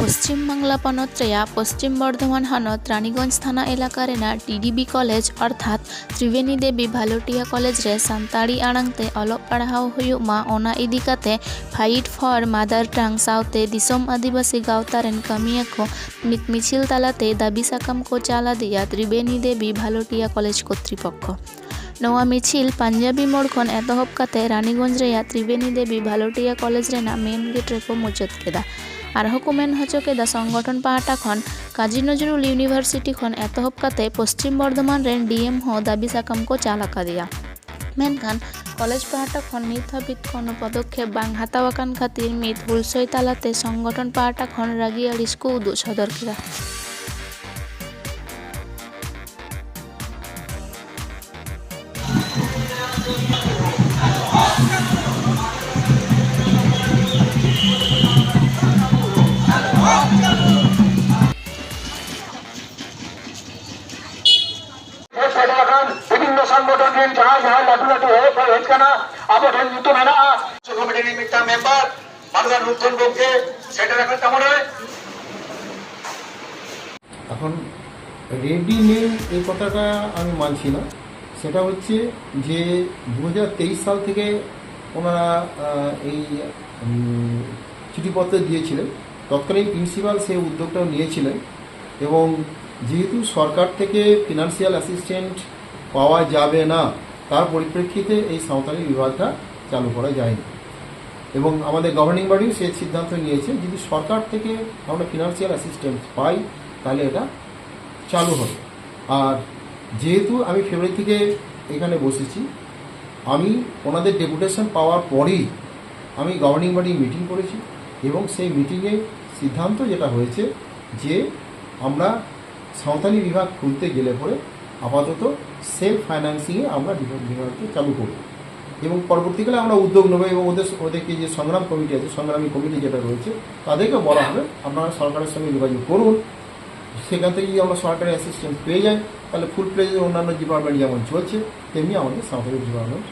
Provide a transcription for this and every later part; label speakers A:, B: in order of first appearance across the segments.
A: पश्चिम बांगला पनत रेया पश्चिम बर्धमान हनत रानीगंज थाना एलाका Raina TDB college अर्थात त्रिवेणी देवी भालोटिया कॉलेज रे सानताड़ी आड़ांगते अलोग पढ़ाव हुयुग मा ओना इदी काते फाइट फॉर मदर टंग साउते दिसोम आदिवासी गावता रेन कामिया को मित मिছিল तालाते दाबी साकाम को चाला दिया त्रिवेणी देवी भालोटिया कॉलेज कर्तृपक्ष। नवा मिছিল पांजाबी मोड़ खन एतहब काते रानीगंज रेया त्रिवेणी देवी भालोटिया कॉलेज रेना मेन गेट रेको मुचाद केदा आरहो को मेन हचो केदा संगठन पाहटा खन काजी नजरुल यूनिवर्सिटी खन एतहब काते पश्चिम बर्धमान रेन डीएम हो दाबी साकाम को चालाका दिया मेनखान कॉलेज पाहटा खन नित हाबित कोनो पदक्षेप बांग हातावाकान खातिर मित हुलसई तालाते संगठन पाहटा खन रागी आड़िस को उदुग सदर केदा।
B: विभिन्न संगठन जहाँ जहाँ लाटू है आबोधन जुतो मेना कमिटी मिट्टा मेंबर बांगला नूतन गोके सेटा রাখার কেমন হয়
C: এখন রেডি নেই এই কথাটা আমি মানছি না। সেটা হচ্ছে যে 2023 সাল থেকে ওনারা এই চিঠিপত্র দিয়েছিলেন, তৎকালীন প্রিন্সিপাল সেই উদ্যোগটাও নিয়েছিলেন এবং যেহেতু সরকার থেকে ফিনান্সিয়াল অ্যাসিস্ট্যান্ট পাওয়া যাবে না তার পরিপ্রেক্ষিতে এই সাঁওতালি বিভাগটা চালু করা যায়নি এবং আমাদের গভর্নিং বডিও সে সিদ্ধান্ত নিয়েছে যদি সরকার থেকে আমরা ফিনান্সিয়াল অ্যাসিস্ট্যান্স পাই তাহলে এটা চালু হবে। আর যেহেতু আমি ফেব্রুয়ারি থেকে এখানে বসেছি, আমি ওনাদের ডেপুটেশন পাওয়ার পরেই আমি গভর্নিং বডি মিটিং করেছি এবং সেই মিটিংয়ে সিদ্ধান্ত যেটা হয়েছে যে আমরা সাঁওতালি বিভাগ খুলতে গেলে পরে আপাতত সেলফ ফাইন্যান্সিংয়ে আমরা বিভাগকে চালু করব এবং পরবর্তীকালে আমরা উদ্যোগ নেব এবং ওদেরকে যে সংগ্রাম কমিটি আছে, সংগ্রামী কমিটি যেটা রয়েছে তাদেরকে বলা হবে আপনারা সরকারের সঙ্গে যোগাযোগ করুন, সেখান থেকে যদি আমরা সরকারি অ্যাসিস্ট্যান্স পেয়ে যাই তাহলে ফুল প্লেজে অন্যান্য ডিপার্টমেন্ট যেমন চলছে তেমনি আমাদের সাঁওতালি ডিপার্টমেন্ট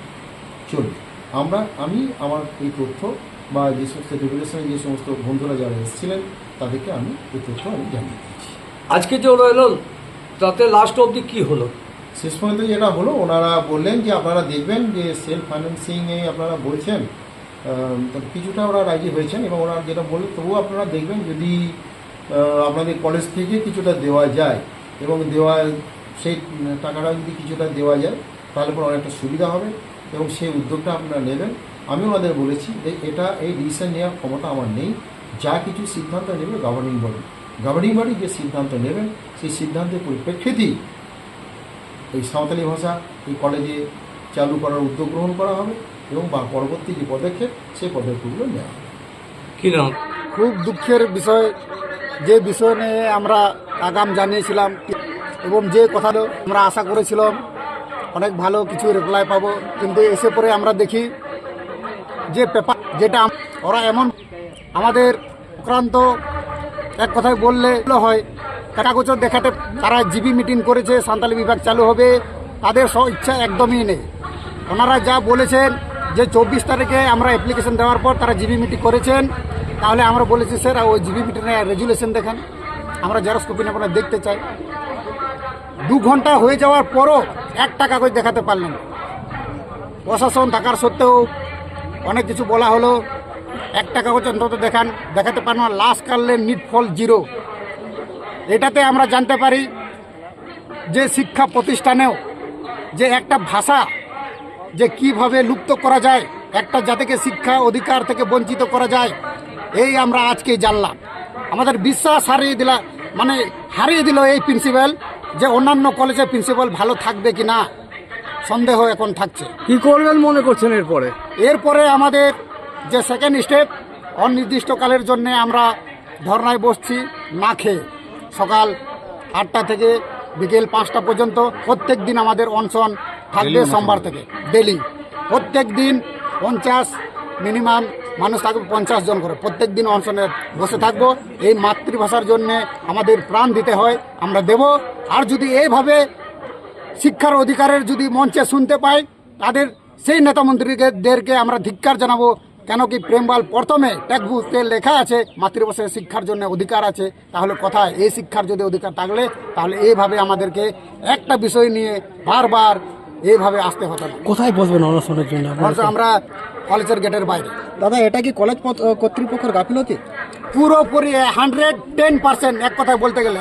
C: চলবে। আমি আমার এই তথ্য বা যে সমস্ত ডেপুটেশনে যে সমস্ত বন্ধুরা যারা এসেছিলেন তাদেরকে আমি এই তথ্য আমি জানিয়ে দিয়েছি।
D: আজকে যে এলো তাতে লাস্ট অবধি কী হলো?
C: শেষ পর্যন্ত যেটা হলো ওনারা বললেন যে আপনারা দেখবেন যে সেলফ ফাইন্যান্সিংয়ে আপনারা বলছেন কিছুটা ওরা রাজি হয়েছেন এবং ওরা যেটা বললেন তবুও আপনারা দেখবেন যদি আপনাদের কলেজ থেকে কিছুটা দেওয়া যায় এবং সেই টাকাটা যদি কিছুটা দেওয়া যায় তাহলে পরে অনেকটা সুবিধা হবে এবং সেই উদ্যোগটা আপনারা নেবেন। আমি ওনাদের বলেছি যে এই ডিসিশন নেওয়ার ক্ষমতা আমার নেই, যা কিছু সিদ্ধান্ত নেবে গভর্নিং বডি যে সিদ্ধান্ত নেবেন সেই সিদ্ধান্তের পরিপ্রেক্ষিতেই এই সাঁওতালি ভাষা এই কলেজে চালু করার উদ্যোগ গ্রহণ করা হবে এবং পরবর্তী যে পদক্ষেপ সেই পদক্ষেপগুলো নেওয়া হবে।
D: কি নাম?
E: খুব দুঃখের বিষয়, যে বিষয় নিয়ে আমরা আগাম জানিয়েছিলাম এবং যে কথাটা আমরা আশা করেছিলাম অনেক ভালো কিছু রিপ্লাই পাবো, কিন্তু এসে পরে আমরা দেখি যে পেপার যেটা ওরা এমন আমাদের আক্রান্ত এক কথায় বললে হয় কাগজে দেখাতে তারা জিবি মিটিং করেছে, সাঁওতালি বিভাগ চালু হবে, তাদের ইচ্ছা একদমই নেই। ওনারা যা বলেছেন যে 24 তারিখে আমরা অ্যাপ্লিকেশন দেওয়ার পর তারা জিবি মিটিং করেছেন, তাহলে আমরা বলেছি স্যার ওই জিবি মিটিংয়ের রেজুলেশন দেখেন, আমরা জেরক্স কপি আপনারা দেখতে চাই। 2 ঘন্টা হয়ে যাওয়ার পরও একটা কাগজ দেখাতে পারলেন। প্রশাসন থাকার সত্ত্বেও অনেক কিছু বলা হলো, একটা কাগজ অন্তত দেখাতে পারেন না। লাস্ট কাললে নিট ফল 0। এটাতে আমরা জানতে পারি যে শিক্ষা প্রতিষ্ঠানেও যে একটা ভাষা যে কিভাবে লুপ্ত করা যায়, একটা জাতিকে শিক্ষা অধিকার থেকে বঞ্চিত করা যায়, এই আমরা আজকেই জানলাম। আমাদের বিশ্বাস হারিয়ে দিল এই প্রিন্সিপাল যে অন্যান্য কলেজের প্রিন্সিপাল ভালো থাকবে কি না সন্দেহ এখন থাকছে।
D: কি করবেন মনে করছেন
E: এরপরে আমাদের যে সেকেন্ড স্টেপ অনির্দিষ্টকালের জন্য আমরা ধর্নায় বসছি না খেয়ে, সকাল 8টা থেকে বিকেল 5টা পর্যন্ত প্রত্যেক দিন আমাদের অনশন থাকবে। সোমবার থেকে ডেলি প্রত্যেক দিন 50 মিনিমাম মানুষ থাকবে, 50 জন করে প্রত্যেক দিন অনশনে বসে থাকবো। এই মাতৃভাষার জন্য আমাদের প্রাণ দিতে হয়, আমরা দেব। আর যদি এইভাবে শিক্ষার অধিকারের যদি মঞ্চে শুনতে পাই তাদের সেই নেতা মন্ত্রীদেরকে আমরা ধিক্কার জানাবো কেন কি প্রেমবাল প্রথমে টেক্সটবুকে লেখা আছে মাতৃভাষায় শিক্ষার জন্য অধিকার আছে, তাহলে কোথায় এই শিক্ষার যদি অধিকার থাকলে তাহলে এইভাবে আমাদেরকে একটা বিষয় নিয়ে বারবার এইভাবে আসতে হতো না।
F: কোথায় বসবেন অনশনের জন্য?
E: অবশ্য আমরা কলেজের গেটের বাইরে।
F: দাদা, এটা কি কলেজ কর্তৃপক্ষের গাফিলতি?
E: পুরোপুরি 110% এক কথায় বলতে গেলে